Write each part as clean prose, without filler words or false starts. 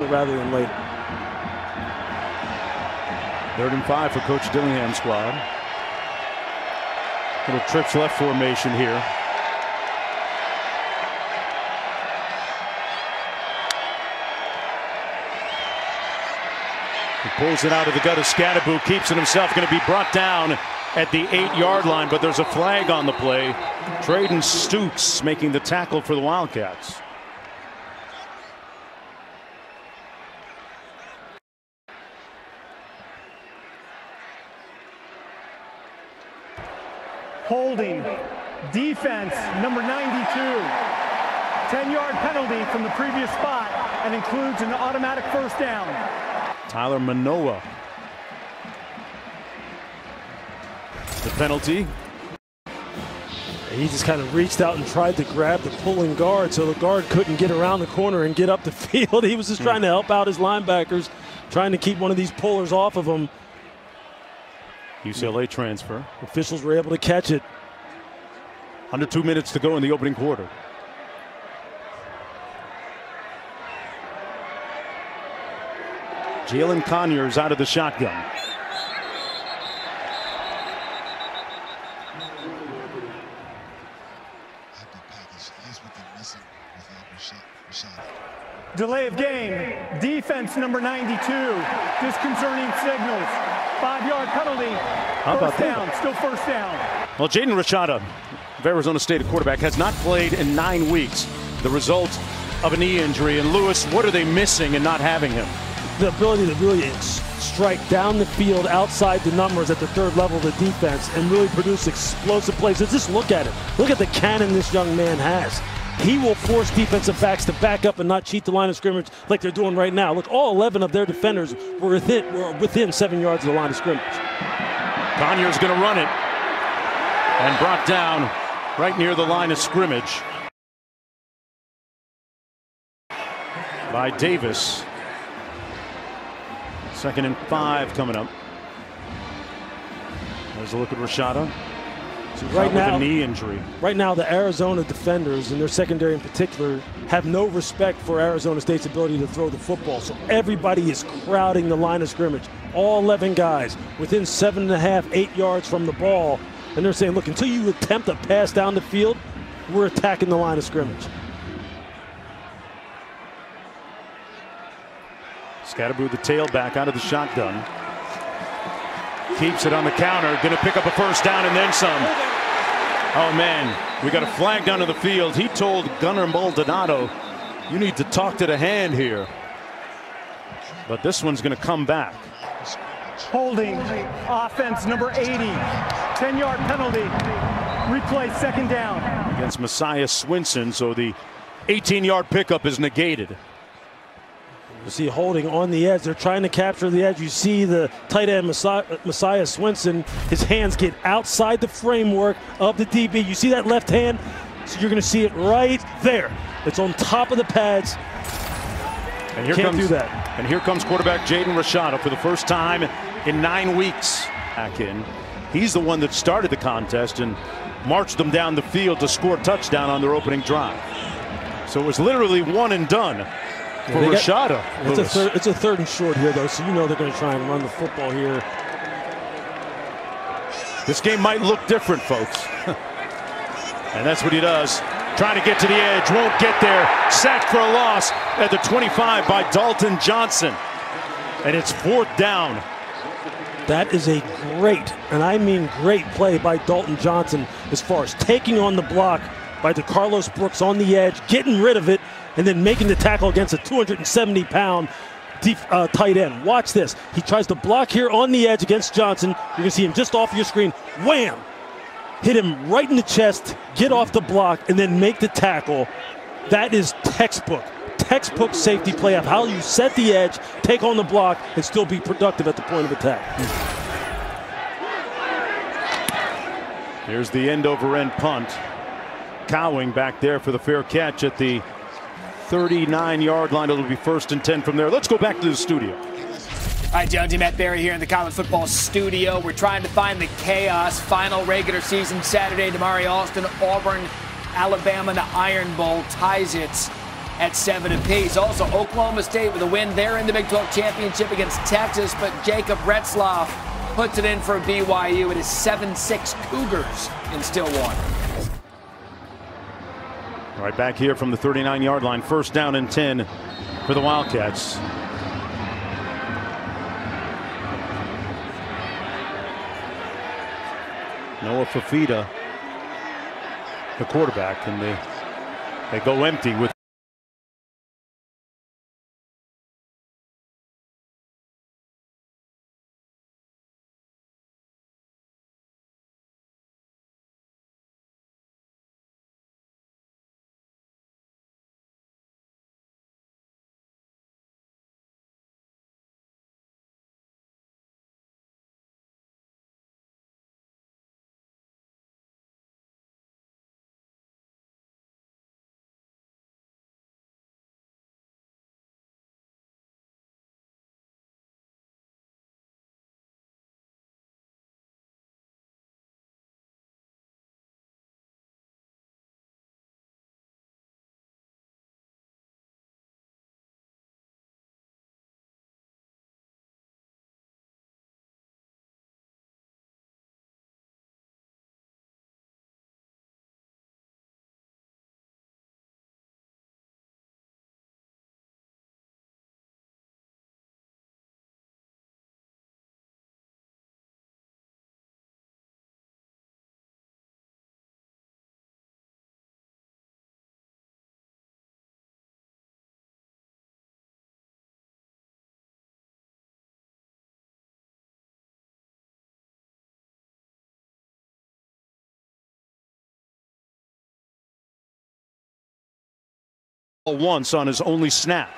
rather than later. 3rd and 5 for Coach Dillingham's squad. Little trips left formation here. He pulls it out of the gut of Scatterboot, keeps it himself, going to be brought down at the 8-yard line, but there's a flag on the play. Traden Stutes making the tackle for the Wildcats. Holding, defense, number 92. 10-yard penalty from the previous spot and includes an automatic first down. Tyler Manoa. The penalty. He just kind of reached out and tried to grab the pulling guard, so the guard couldn't get around the corner and get up the field. He was just trying to help out his linebackers, trying to keep one of these pullers off of him. UCLA transfer. Officials were able to catch it. Under 2 minutes to go in the opening quarter. Jalen Conyers out of the shotgun. Delay of game, defense number 92. Disconcerting signals. 5-yard penalty. First down, still first down. Well, Jaden Rashada of Arizona State, a quarterback, has not played in 9 weeks. The result of a knee injury. And Lewis, what are they missing in not having him? The ability to really strike down the field outside the numbers at the 3rd level of the defense and really produce explosive plays. Just look at it. Look at the cannon this young man has. He will force defensive backs to back up and not cheat the line of scrimmage like they're doing right now. Look, all 11 of their defenders were within 7 yards of the line of scrimmage. Conyers going to run it and brought down right near the line of scrimmage by Davis. 2nd and 5 coming up. There's a look at Rashada. So right now, with a knee injury. Right now, the Arizona defenders, and their secondary in particular, have no respect for Arizona State's ability to throw the football. So everybody is crowding the line of scrimmage. All 11 guys within 7.5, 8 yards from the ball. And they're saying, look, until you attempt a pass down the field, we're attacking the line of scrimmage. Scatterboot, the tailback, out of the shotgun. Keeps it on the counter. Going to pick up a first down and then some. Oh, man. We got a flag down to the field. He told Gunnar Maldonado, you need to talk to the hand here. But this one's going to come back. Holding, offense number 80. 10-yard penalty. Replay, 2nd down. Against Messiah Swinson, so the 18-yard pickup is negated. You see holding on the edge. They're trying to capture the edge. You see the tight end Messiah Swinson. His hands get outside the framework of the DB. You see that left hand? So you're going to see it right there. It's on top of the pads. And here Can't comes, do that. And here comes quarterback Jaden Rashada for the first time in 9 weeks. Back in. He's the one that started the contest and marched them down the field to score a touchdown on their opening drive. So it was literally one and done. For Rashada. It's a 3rd and short here, though, so you know they're going to try and run the football here. This game might look different, folks. And that's what he does. Trying to get to the edge, won't get there. Sacked for a loss at the 25 by Dalton Johnson. And it's 4th down. That is a great, and I mean great play by Dalton Johnson as far as taking on the block by DeCarlos Brooks on the edge, getting rid of it, and then making the tackle against a 270-pound tight end. Watch this. He tries to block here on the edge against Johnson. You're going to see him just off your screen. Wham! Hit him right in the chest, get off the block, and then make the tackle. That is textbook safety play of how you set the edge, take on the block, and still be productive at the point of attack. Here's the end-over-end punt. Cowing back there for the fair catch at the 39-yard line. It'll be 1st and 10 from there. Let's go back to the studio. All right, Jonesy, Matt Barry here in the college football studio. We're trying to find the chaos. Final regular season Saturday. Damari Alston, Auburn, Alabama, the Iron Bowl ties it at 7 apiece. Also, Oklahoma State with a win there in the Big 12 championship against Texas, but Jacob Retzlaff puts it in for BYU. It is 7-6 Cougars in Stillwater. Right back here from the 39-yard line. First down and 10 for the Wildcats. Noah Fafita, the quarterback, and they go empty with once on his only snap.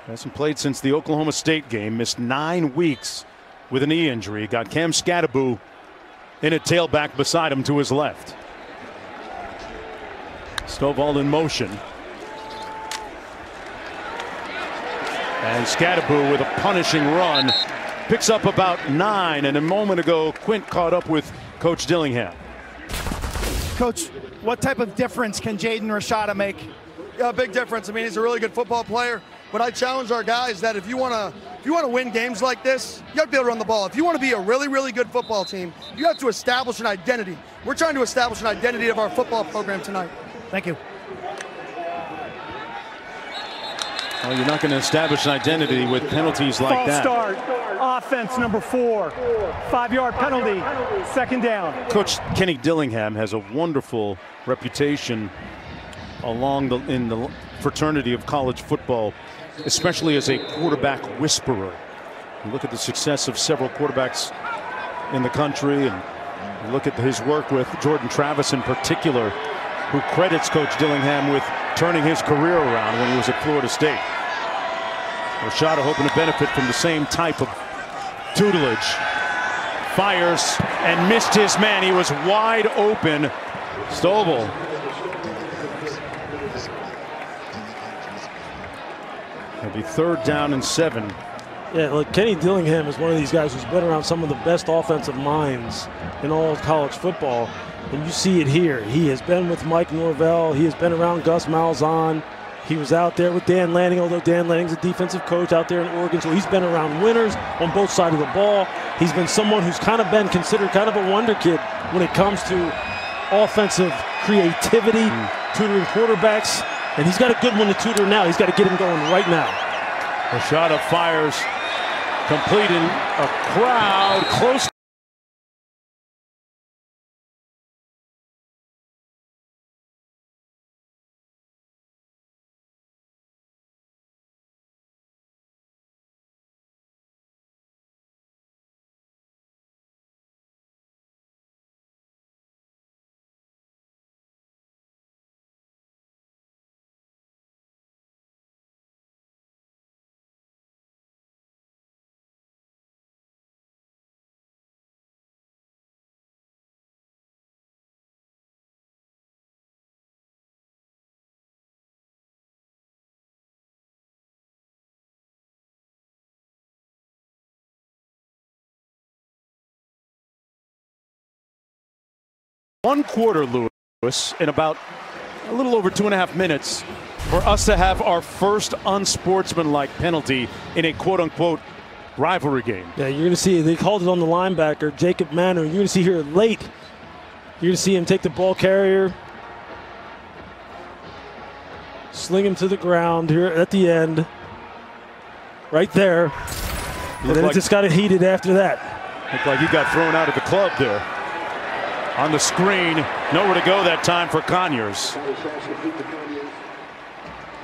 Hasn't played since the Oklahoma State game. Missed 9 weeks with a knee injury. Got Cam Scattaboo in a tailback beside him to his left. Stovall in motion. And Scattaboo with a punishing run. Picks up about 9. And a moment ago, Quint caught up with Coach Dillingham. Coach, what type of difference can Jaden Rashada make? Yeah, big difference. I mean, he's a really good football player. But I challenge our guys that if you want to win games like this, you have to be able to run the ball. If you want to be a really, really good football team, you have to establish an identity. We're trying to establish an identity of our football program tonight. Thank you. Well, you're not going to establish an identity with penalties like False that. start. Offense number 4. 5-yard penalty. Second down. Coach Kenny Dillingham has a wonderful reputation in the fraternity of college football, especially as a quarterback whisperer. You look at the success of several quarterbacks in the country, and look at his work with Jordan Travis in particular, who credits Coach Dillingham with turning his career around when he was at Florida State. Rashada hoping to benefit from the same type of tutelage. Fires and missed his man. He was wide open. Stovall. It'll be 3rd down and 7. Yeah, like Kenny Dillingham is one of these guys who's been around some of the best offensive minds in all of college football. And you see it here. He has been with Mike Norvell. He has been around Gus Malzahn. He was out there with Dan Lanning, although Dan Lanning's a defensive coach out there in Oregon. So he's been around winners on both sides of the ball. He's been someone who's kind of been considered kind of a wonder kid when it comes to offensive creativity, tutoring quarterbacks. And he's got a good one to tutor now. He's got to get him going right now. Rashada fires, completing a crowd close. One quarter, Lewis, in about a little over 2.5 minutes for us to have our first unsportsmanlike penalty in a quote-unquote rivalry game. Yeah, you're going to see they called it on the linebacker, Jacob Manor. You're going to see here late. You're going to see him take the ball carrier, sling him to the ground here at the end, right there. And then it just got heated after that. Looked like he got thrown out of the club there. On the screen, nowhere to go that time for Conyers.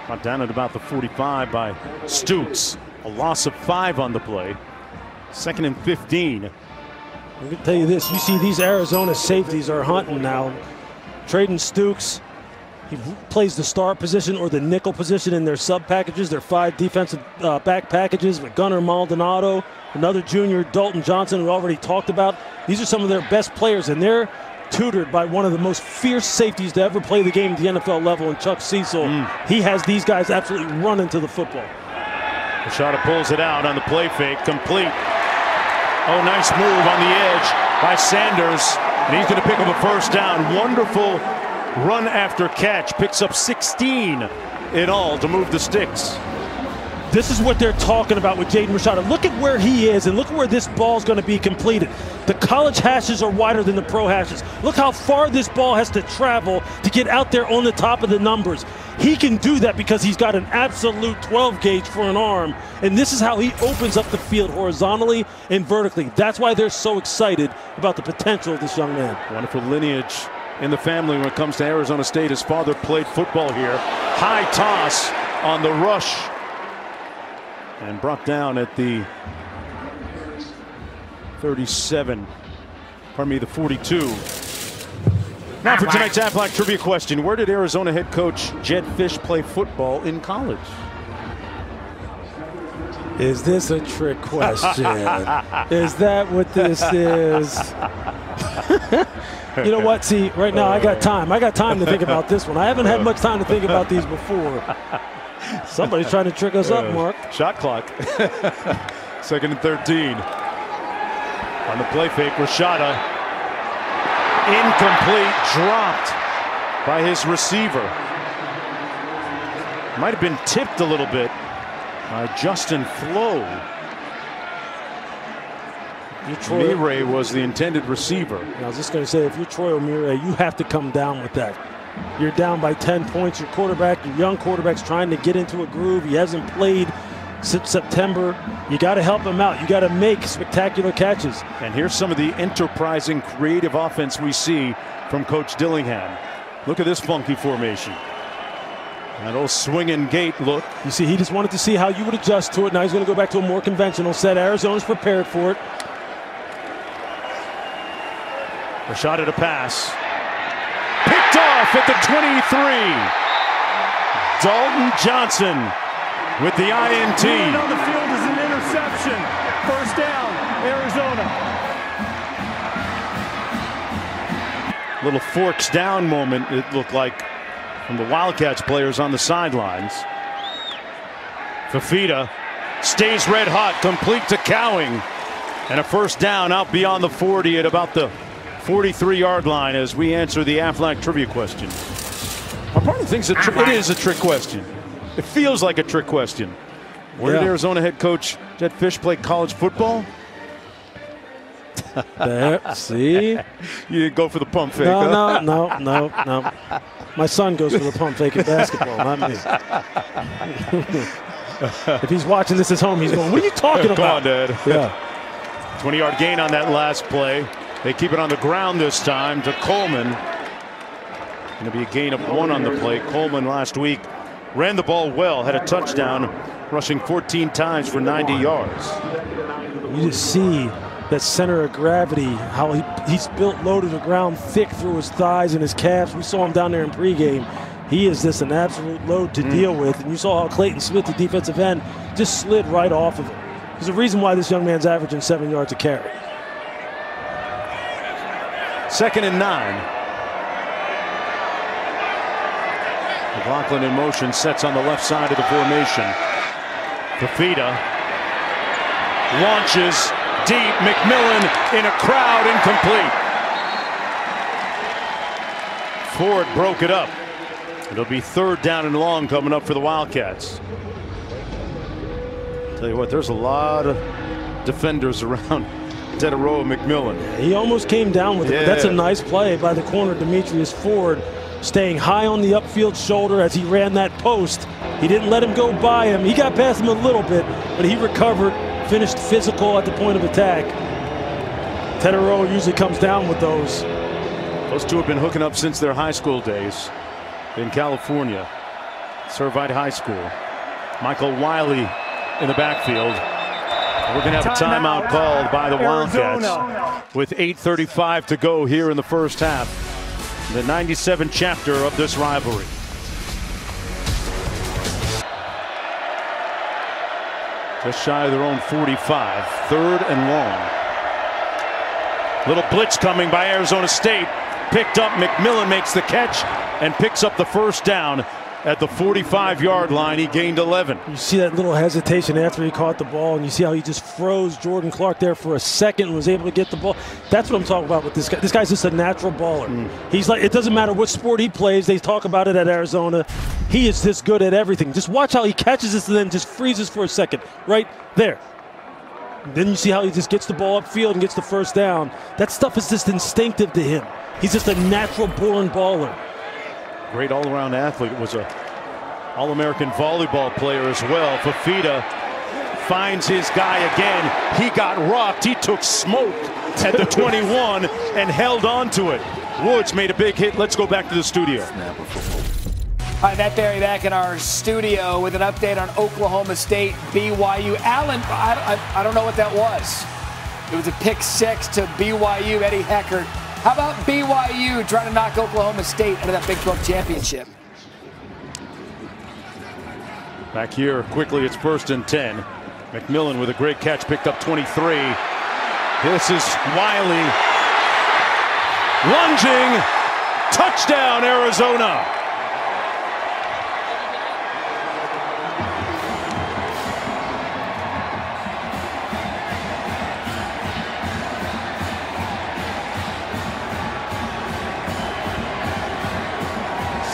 Brought down at about the 45 by Stoops. A loss of 5 on the play. 2nd and 15. I'm going to tell you this. You see these Arizona safeties are hunting now. Trading Stoops. He plays the star position or the nickel position in their sub packages, their 5 defensive back packages with Gunnar Maldonado, another junior, Dalton Johnson, we already talked about. These are some of their best players, and they're tutored by one of the most fierce safeties to ever play the game at the NFL level in Chuck Cecil. He has these guys absolutely running to the football. Rashada pulls it out on the play fake, complete. Oh, nice move on the edge by Sanders, and he's going to pick up a first down. Wonderful run after catch, picks up 16 in all to move the sticks. This is what they're talking about with Jaden Rashada. Look at where he is and look where this ball's going to be completed. The college hashes are wider than the pro hashes. Look how far this ball has to travel to get out there on the top of the numbers. He can do that because he's got an absolute 12 gauge for an arm, and this is how he opens up the field horizontally and vertically. That's why they're so excited about the potential of this young man. Wonderful lineage in the family when it comes to Arizona State. His father played football here. High toss on the rush and brought down at the 37. Pardon me, the 42. Now for tonight's Aflac trivia question. Where did Arizona head coach Jedd Fisch play football in college? Is this a trick question? Is that what this is? You know what? See, right now I got time. I got time to think about this one. I haven't had much time to think about these before. Somebody's trying to trick us up, Mark. Shot clock. 2nd and 13. On the play fake, Rashada. Incomplete, dropped by his receiver. Might have been tipped a little bit by Justin Flo. Mire was the intended receiver. I was just going to say, if you're Troy O'Meara, you have to come down with that. You're down by 10 points. Your quarterback, your young quarterback's trying to get into a groove. He hasn't played since September. You got to help him out. You got to make spectacular catches. And here's some of the enterprising, creative offense we see from Coach Dillingham. Look at this funky formation. That old swinging gate look. You see, he just wanted to see how you would adjust to it. Now he's going to go back to a more conventional set. Arizona's prepared for it. Rashada to pass. Picked off at the 23. Dalton Johnson with the INT. Moving on the field is an interception. First down, Arizona. Little forks down moment, it looked like, from the Wildcats players on the sidelines. Fafita stays red hot, complete to Cowing. And a first down out beyond the 40 at about the 43-yard line as we answer the Aflac trivia question. Our partner thinks it is a trick question. It feels like a trick question. Where did Arizona head coach Jedd Fisch play college football? There, see? You didn't go for the pump fake. No. My son goes for the pump fake in basketball, not me. If he's watching this at home, he's going, what are you talking about? Come on, Dad. Yeah. 20-yard gain on that last play. They keep it on the ground this time to Coleman. Going to be a gain of 1 on the play. Coleman last week ran the ball well, had a touchdown, rushing 14 times for 90 yards. You just see that center of gravity, how he's built low to the ground, thick through his thighs and his calves. We saw him down there in pregame. He is just an absolute load to deal with. And you saw how Clayton Smith, the defensive end, just slid right off of him. There's a reason why this young man's averaging 7 yards a carry. 2nd and 9. McLaughlin in motion, sets on the left side of the formation. Fafita launches deep. McMillan in a crowd, incomplete. Ford broke it up. It'll be 3rd down and long coming up for the Wildcats. Tell you what, there's a lot of defenders around Tetero McMillan. He almost came down with it. But that's a nice play by the corner, Demetrius Ford, staying high on the upfield shoulder as he ran that post. He didn't let him go by him. He got past him a little bit, but he recovered, finished physical at the point of attack. Tetero usually comes down with those. Those two have been hooking up since their high school days in California. Servite High School. Michael Wiley in the backfield. We're going to have a timeout called by the Wildcats with 8:35 to go here in the first half. The 97th chapter of this rivalry. Just shy of their own 45. 3rd and long. Little blitz coming by Arizona State. Picked up. McMillan makes the catch and picks up the first down at the 45-yard line. He gained 11. You see that little hesitation after he caught the ball, and you see how he just froze Jordan Clark there for a second and was able to get the ball. That's what I'm talking about with this guy. This guy's just a natural baller. He's like, it doesn't matter what sport he plays. They talk about it at Arizona. He is this good at everything. Just watch how he catches this and then just freezes for a second right there. Then you see how he just gets the ball upfield and gets the first down. That stuff is just instinctive to him. He's just a natural-born baller. Great all-around athlete. Was a All-American volleyball player as well. Fafita finds his guy again. He got rocked. He took smoke at the 21 and held on to it. Woods made a big hit. Let's go back to the studio. All right, Matt Berry back in our studio with an update on Oklahoma State, BYU. Allen, I don't know what that was. It was a pick 6 to BYU, Eddie Heckert. How about BYU trying to knock Oklahoma State out of that Big 12 championship? Back here quickly, it's 1st and 10. McMillan with a great catch, picked up 23. This is Wiley. Lunging. Touchdown, Arizona.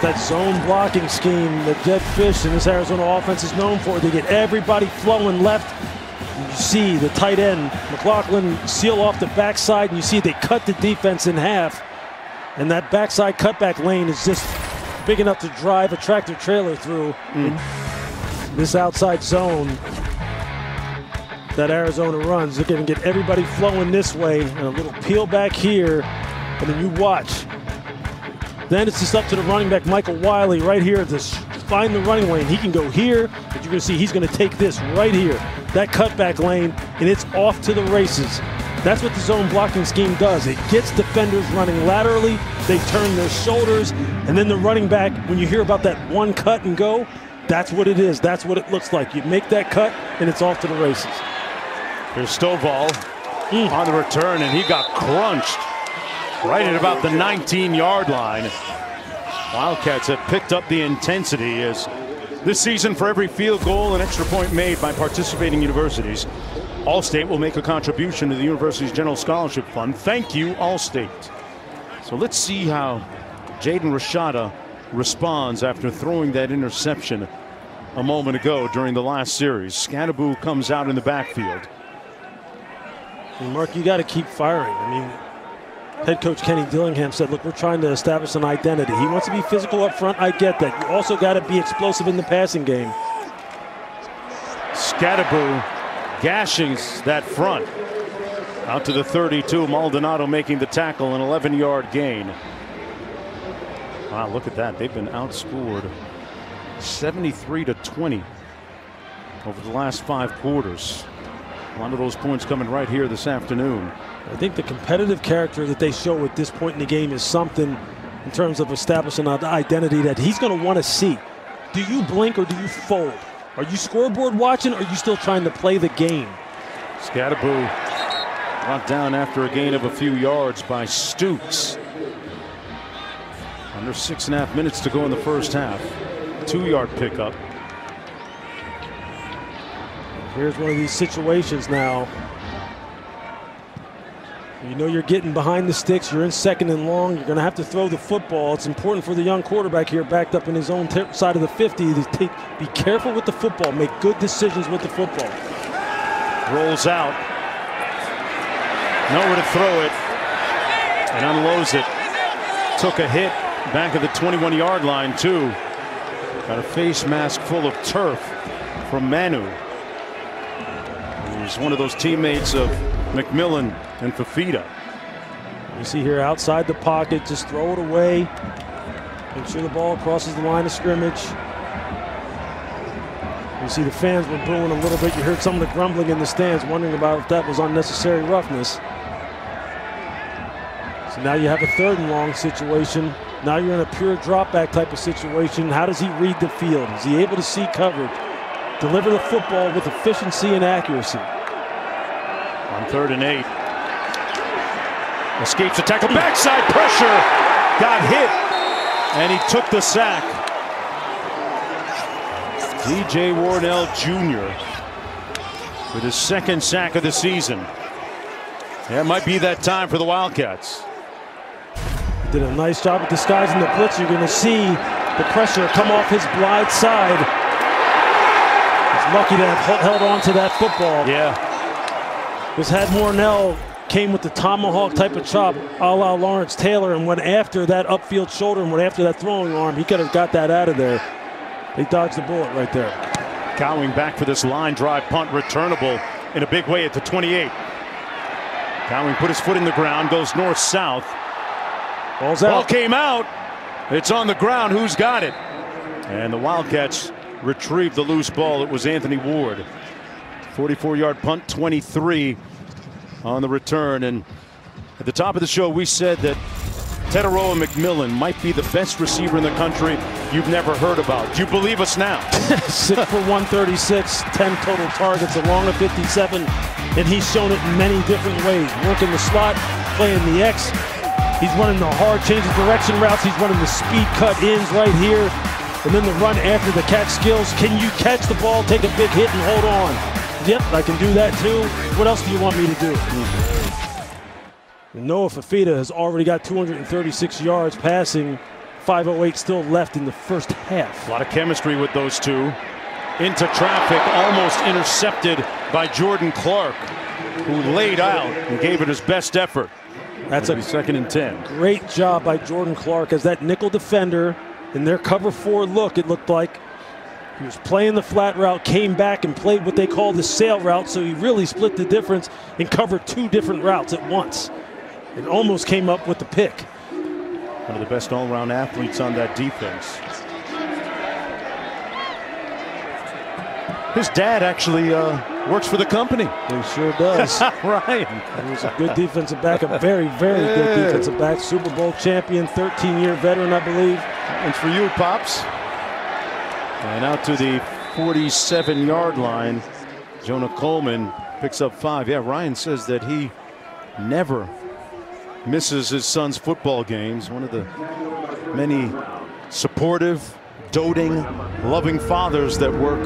That zone blocking scheme that Jed Fish and this Arizona offense is known for. They get everybody flowing left. You see the tight end, McLaughlin, seal off the backside, and you see they cut the defense in half. And that backside cutback lane is just big enough to drive a tractor trailer through. This outside zone that Arizona runs, they're going to get everybody flowing this way, and a little peel back here, and then you watch. Then it's just up to the running back, Michael Wiley, right here to find the running lane. He can go here, but you're going to see he's going to take this right here, that cutback lane, and it's off to the races. That's what the zone blocking scheme does. It gets defenders running laterally, they turn their shoulders, and then the running back, when you hear about that one cut and go, that's what it is. That's what it looks like. You make that cut, and it's off to the races. Here's Stovall on the return, and he got crunched right at about the 19-yard line. Wildcats have picked up the intensity as this season, for every field goal and extra point made by participating universities, Allstate will make a contribution to the university's general scholarship fund. Thank you, Allstate. So let's see how Jaden Rashada responds after throwing that interception a moment ago during the last series. Scatteraboo comes out in the backfield. And Mark, you got to keep firing. I mean, head coach Kenny Dillingham said, look, we're trying to establish an identity. He wants to be physical up front. I get that. You also got to be explosive in the passing game. Scatteraboo gashing that front. Out to the 32. Maldonado making the tackle, an 11-yard gain. Wow, look at that. They've been outscored 73-20 over the last 5 quarters. A lot of those points coming right here this afternoon. I think the competitive character that they show at this point in the game is something in terms of establishing an identity that he's going to want to see. Do you blink or do you fold? Are you scoreboard watching or are you still trying to play the game? Scatteraboo brought down after a gain of a few yards by Stooks. Under 6.5 minutes to go in the first half. 2-yard pickup. Here's one of these situations now. You know you're getting behind the sticks. You're in second and long. You're going to have to throw the football. It's important for the young quarterback here, backed up in his own side of the 50, to be careful with the football. Make good decisions with the football. Rolls out. Nowhere to throw it. And unloads it. Took a hit back at the 21-yard line, too. Got a face mask full of turf from Manu. He's one of those teammates of McMillan and Fafita. You see here outside the pocket, just throw it away. Make sure the ball crosses the line of scrimmage. You see the fans were booing a little bit. You heard some of the grumbling in the stands, wondering about if that was unnecessary roughness. So now you have a 3rd and long situation. Now you're in a pure drop back type of situation. How does he read the field? Is he able to see coverage? Deliver the football with efficiency and accuracy. On 3rd and 8. Escapes the tackle. Backside pressure. Got hit. And he took the sack. DJ Wardell Jr. with his 2nd sack of the season. Yeah, it might be that time for the Wildcats. He did a nice job of disguising the blitz. You're going to see the pressure come off his blind side. He's lucky to have held on to that football. Yeah. This had Mornell came with the tomahawk type of chop a la Lawrence Taylor and went after that upfield shoulder and went after that throwing arm. He could have got that out of there. They dodged the bullet right there. Cowing back for this line drive punt, returnable in a big way at the 28. Cowing put his foot in the ground, goes north-south. Ball's out. Ball came out. It's on the ground. Who's got it? And the Wildcats retrieved the loose ball. It was Anthony Ward. 44-yard punt, 23 on the return. And at the top of the show, we said that Teteroa McMillan might be the best receiver in the country you've never heard about. Do you believe us now? 6 for 136, 10 total targets, along with 57, and he's shown it in many different ways. Working the slot, playing the X. He's running the hard change of direction routes. He's running the speed cut ins right here. And then the run after the catch skills. Can you catch the ball, take a big hit, and hold on? Yep, I can do that too. What else do you want me to do? Noah Fafita has already got 236 yards passing. 5:08 still left in the first half. A lot of chemistry with those two. Into traffic, almost intercepted by Jordan Clark, who laid out and gave it his best effort. That's a 2nd and 10. Great job by Jordan Clark as that nickel defender in their cover 4 look. It looked like he was playing the flat route, came back and played what they call the sail route. So he really split the difference and covered 2 different routes at once. It almost came up with the pick. One of the best all-around athletes on that defense. His dad actually works for the company. He sure does. Ryan. He was a good defensive back, a very, very good defensive back. Super Bowl champion, 13-year veteran, I believe. And for you, Pops. And out to the 47-yard line. Jonah Coleman picks up 5. Yeah, Ryan says that he never misses his son's football games. One of the many supportive, doting, loving fathers that work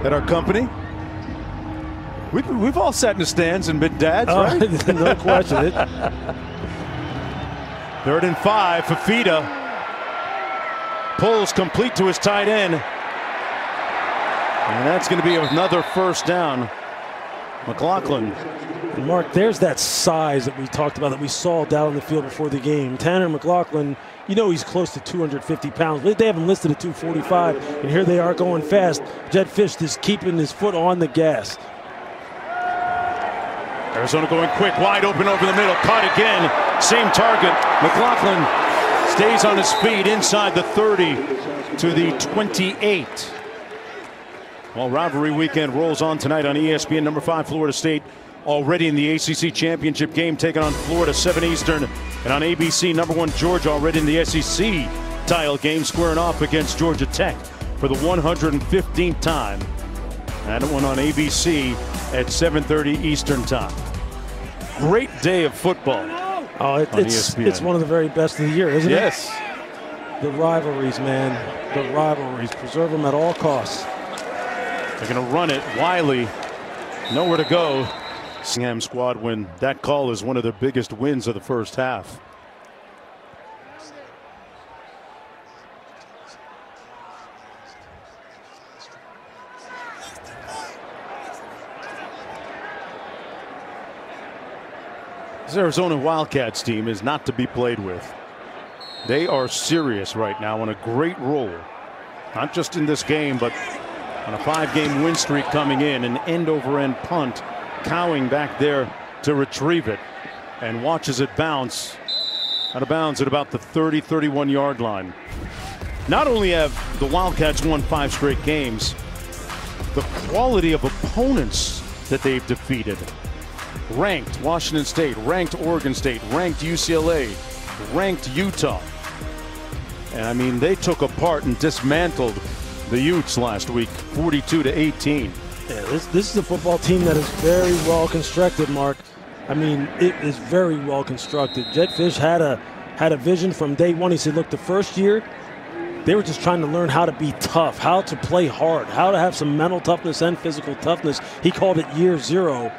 at our company. We've all sat in the stands and been dads, right? No question. 3rd and 5. Fafita pulls complete to his tight end. And that's going to be another first down. McLaughlin. And Mark, there's that size that we talked about, that we saw down on the field before the game. Tanner McLaughlin, you know he's close to 250 pounds. They have him listed at 245, and here they are going fast. Jedd Fisch is keeping his foot on the gas. Arizona going quick, wide open over the middle. Caught again. Same target. McLaughlin stays on his feet inside the 30 to the 28. Well, rivalry weekend rolls on tonight on ESPN. Number 5, Florida State, already in the ACC championship game, taking on Florida, 7 Eastern. And on ABC, number 1, Georgia, already in the SEC title game, squaring off against Georgia Tech for the 115th time. That one on ABC at 7:30 Eastern time. Great day of football. Oh, it's one of the very best of the year, isn't it? Yes. The rivalries, man. The rivalries. Preserve them at all costs. They're going to run it. Wiley, nowhere to go. Sam squad when that call is one of their biggest wins of the first half. This Arizona Wildcats team is not to be played with. They are serious right now on a great roll, not just in this game, but on a 5-game win streak coming in. An end-over-end punt. Cowing back there to retrieve it and watches it bounce out of bounds at about the 30-31 yard line. Not only have the Wildcats won 5 straight games, the quality of opponents that they've defeated. Ranked Washington State, ranked Oregon State, ranked UCLA, ranked Utah. And I mean, they took apart and dismantled the Utes last week, 42-18. Yeah, this is a football team that is very well constructed, Mark. I mean, it is very well constructed. Jedd Fisch had a vision from day one. He said, look, the first year, they were just trying to learn how to be tough, how to play hard, how to have some mental toughness and physical toughness. He called it year 0.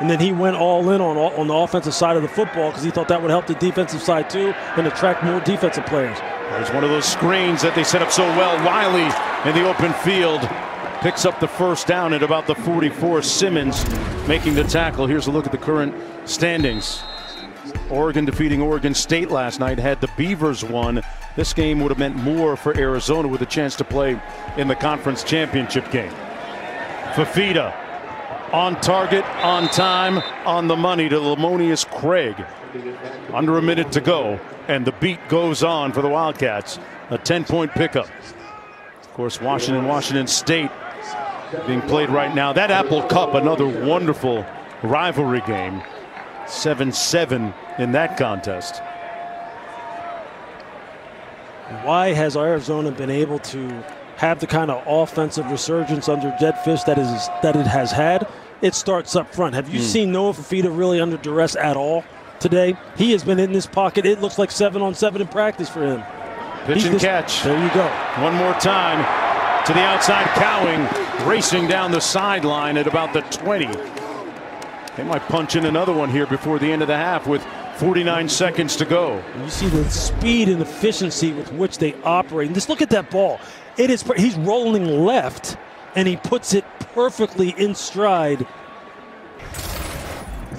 And then he went all in on the offensive side of the football because he thought that would help the defensive side too and attract more defensive players. There's one of those screens that they set up so well. Wiley in the open field picks up the first down at about the 44. Simmons making the tackle. Here's a look at the current standings. Oregon defeating Oregon State last night. Had the Beavers won, this game would have meant more for Arizona with a chance to play in the conference championship game. Fafita on target, on time, on the money to Lamonius Craig. Under a minute to go, and the beat goes on for the Wildcats. A 10-point pickup. Of course, Washington State being played right now. That Apple Cup, another wonderful rivalry game. 7-7 in that contest. Why has Arizona been able to have the kind of offensive resurgence under Jedd Fisch that it has had? It starts up front. Have you seen Noah Fafita really under duress at all today? He has been in this pocket. It looks like 7-on-7 in practice for him. Pitch and catch. There you go. One more time to the outside. Cowing racing down the sideline at about the 20. They might punch in another one here before the end of the half with 49 seconds to go. You see the speed and efficiency with which they operate. And just look at that ball. He's rolling left, and he puts it perfectly in stride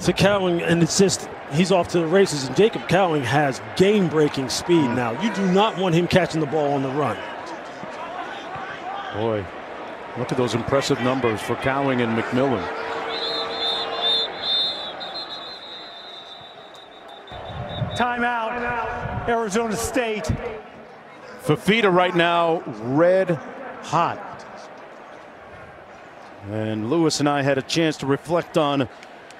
to Cowing, and it's just he's off to the races. And Jacob Cowing has game-breaking speed now. You do not want him catching the ball on the run. Boy, look at those impressive numbers for Cowing and McMillan. Timeout, Arizona State. Fafita right now red hot. And Lewis and I had a chance to reflect on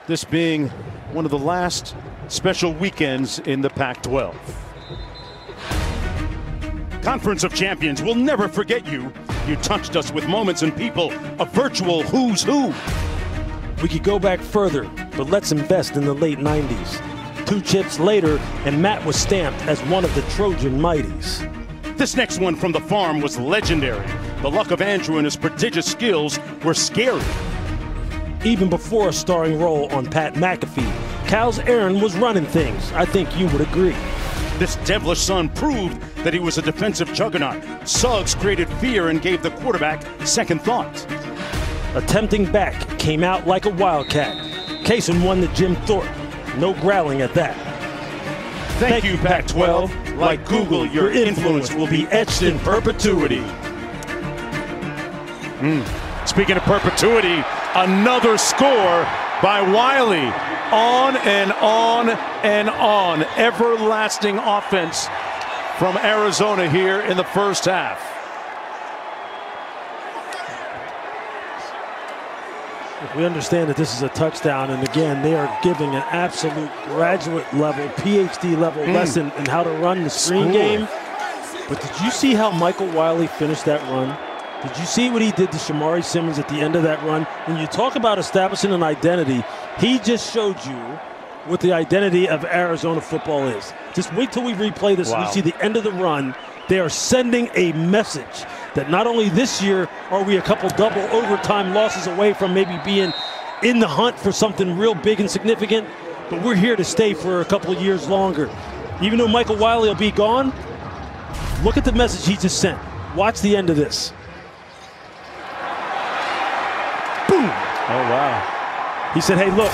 this being one of the last special weekends in the Pac-12. Conference of Champions, we'll never forget you. You touched us with moments and people, a virtual who's who. We could go back further, but let's invest in the late 90s. 2 chips later, and Matt was stamped as one of the Trojan Mighties. This next one from the farm was legendary. The luck of Andrew and his prodigious skills were scary. Even before a starring role on Pat McAfee, Cal's Aaron was running things. I think you would agree. This devilish son proved that he was a defensive juggernaut. Suggs created fear and gave the quarterback second thought. Attempting back came out like a wildcat. Kaysen won the Jim Thorpe. No growling at that. Thank you, Pac-12. Like Google, your influence will be etched in perpetuity. Speaking of perpetuity, another score by Wiley. On and on and on. Everlasting offense from Arizona here in the first half. We understand that this is a touchdown, and again, they are giving an absolute graduate level, PhD level lesson in how to run the screen game. But did you see how Michael Wiley finished that run? Did you see what he did to Shamari Simmons at the end of that run? When you talk about establishing an identity, he just showed you what the identity of Arizona football is. Just wait till we replay this and you see the end of the run. They are sending a message that not only this year are we a couple double overtime losses away from maybe being in the hunt for something real big and significant, but we're here to stay for a couple of years longer. Even though Michael Wiley will be gone, look at the message he just sent. Watch the end of this. Boom. Oh, wow. He said, hey, look.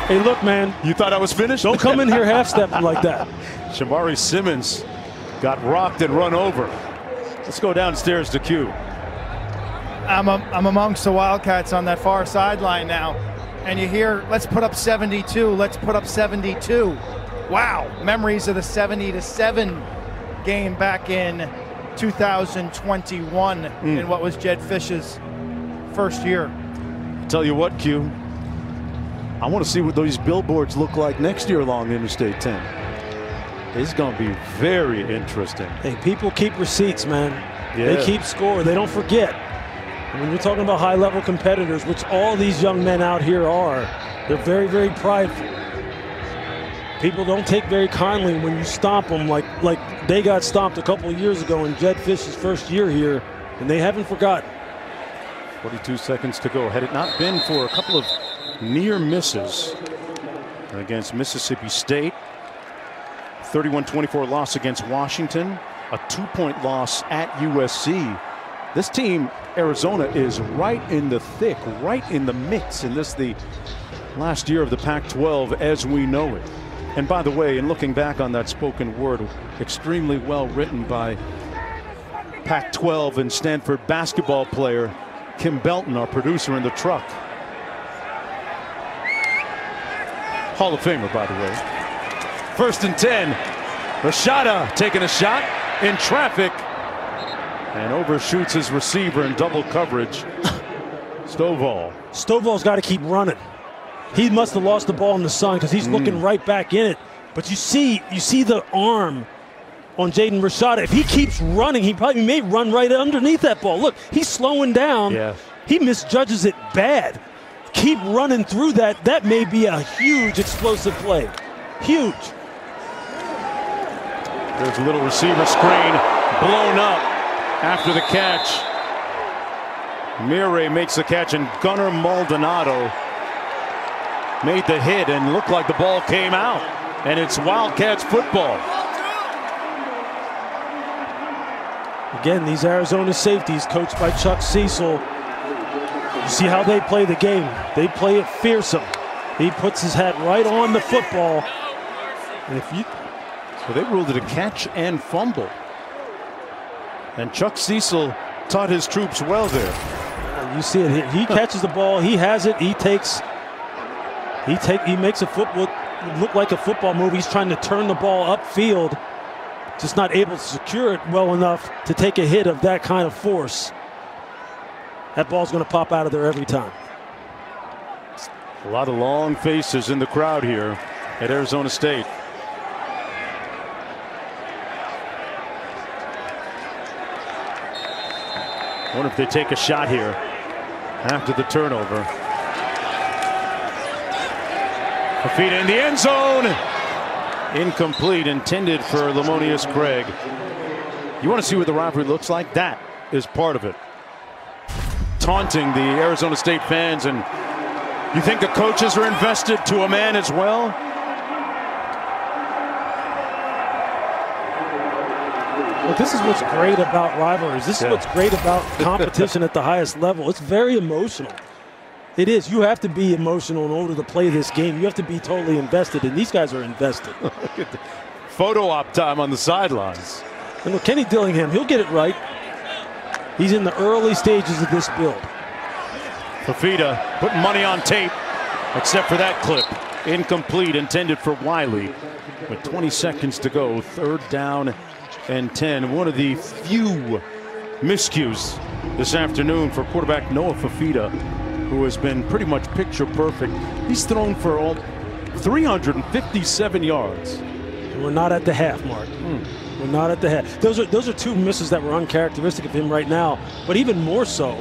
Hey, look, man. You thought I was finished? Don't come in here half-stepping like that. Shamari Simmons got rocked and run over. Let's go downstairs to Q. I'm amongst the Wildcats on that far sideline now, and you hear, let's put up 72, let's put up 72. Wow, memories of the 70-7 game back in 2021 in what was Jed Fish's first year. Tell you what, Q, I want to see what those billboards look like next year along Interstate 10. It's going to be very interesting. Hey, people keep receipts, man. Yeah. They keep score. They don't forget. When you're talking about high-level competitors, which all these young men out here are, they're very, very prideful. People don't take very kindly when you stomp them like they got stomped a couple of years ago in Jed Fish's first year here, and they haven't forgotten. 42 seconds to go. Had it not been for a couple of near misses against Mississippi State, 31-24 loss against Washington, a 2-point loss at USC. This team, Arizona, is right in the thick, right in the mix in this, the last year of the Pac-12 as we know it. And by the way, in looking back on that spoken word, extremely well written by Pac-12 and Stanford basketball player Kim Belton, our producer in the truck. Hall of Famer, by the way. 1st and 10. Rashada taking a shot in traffic and overshoots his receiver in double coverage. Stovall's got to keep running. He must have lost the ball in the sun because he's looking right back in it. But you see the arm on Jaden Rashada. If he keeps running, he probably may run right underneath that ball. Look, he's slowing down. Yeah. He misjudges it bad. Keep running through that. That may be a huge explosive play. Huge. There's a little receiver screen blown up after the catch. Murray makes the catch, and Gunnar Maldonado made the hit and looked like the ball came out. And it's Wildcats football. Again, these Arizona safeties coached by Chuck Cecil. You see how they play the game. They play it fearsome. He puts his hat right on the football. And so they ruled it a catch and fumble. And Chuck Cecil taught his troops well there. You see it. He catches the ball. He has it. He makes a football look like a football move. He's trying to turn the ball upfield. Just not able to secure it well enough to take a hit of that kind of force. That ball's going to pop out of there every time. A lot of long faces in the crowd here at Arizona State. I wonder if they take a shot here after the turnover. Fafita in the end zone. Incomplete, intended for Lamonius Craig. You want to see what the rivalry looks like? That is part of it. Taunting the Arizona State fans, and you think the coaches are invested to a man as well? Well, this is what's great about rivalries. This is what's great about competition at the highest level. It's very emotional. It is. You have to be emotional in order to play this game. You have to be totally invested, and these guys are invested. Look at the photo op time on the sidelines. And look, Kenny Dillingham, he'll get it right. He's in the early stages of this build. Fafita putting money on tape, except for that clip. Incomplete, intended for Wiley. With 20 seconds to go, 3rd down and 10. One of the few miscues this afternoon for quarterback Noah Fafita, who has been pretty much picture perfect. He's thrown for all 357 yards. And we're not at the half, Mark. We're not at the half. Those are two misses that were uncharacteristic of him right now. But even more so,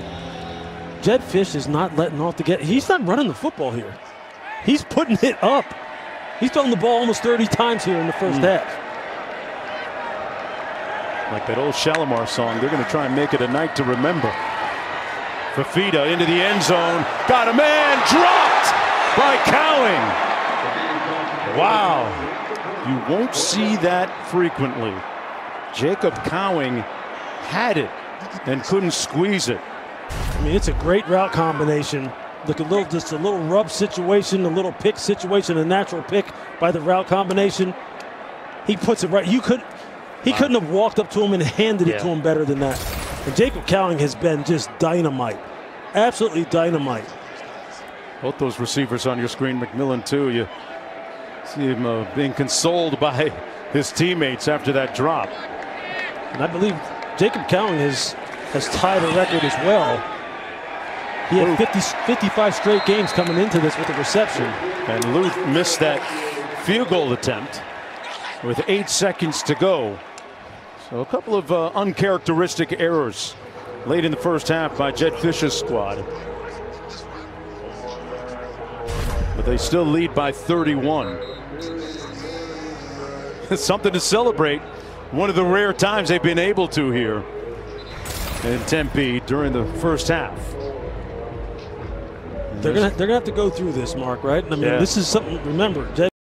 Jed Fish is not letting off the get. He's not running the football here. He's putting it up. He's throwing the ball almost 30 times here in the first half. Like that old Shalimar song, they're going to try and make it a night to remember. Fafita into the end zone. Got a man. Dropped by Cowing. Wow. You won't see that frequently. Jacob Cowing had it and couldn't squeeze it. I mean, it's a great route combination. Look, just a little rub situation, a little pick situation, a natural pick by the route combination. He puts it right. He couldn't have walked up to him and handed it to him better than that. And Jacob Cowing has been just dynamite. Absolutely dynamite. Both those receivers on your screen, McMillan too. You see him being consoled by his teammates after that drop. And I believe Jacob Cowing has tied a record as well. He had 55 straight games coming into this with a reception. And Luth missed that field goal attempt with 8 seconds to go. So a couple of uncharacteristic errors late in the first half by Jed Fish's squad. But they still lead by 31. It's something to celebrate. One of the rare times they've been able to here in Tempe during the first half. They're gonna have to go through this, Mark, right? I mean, this is something. Remember,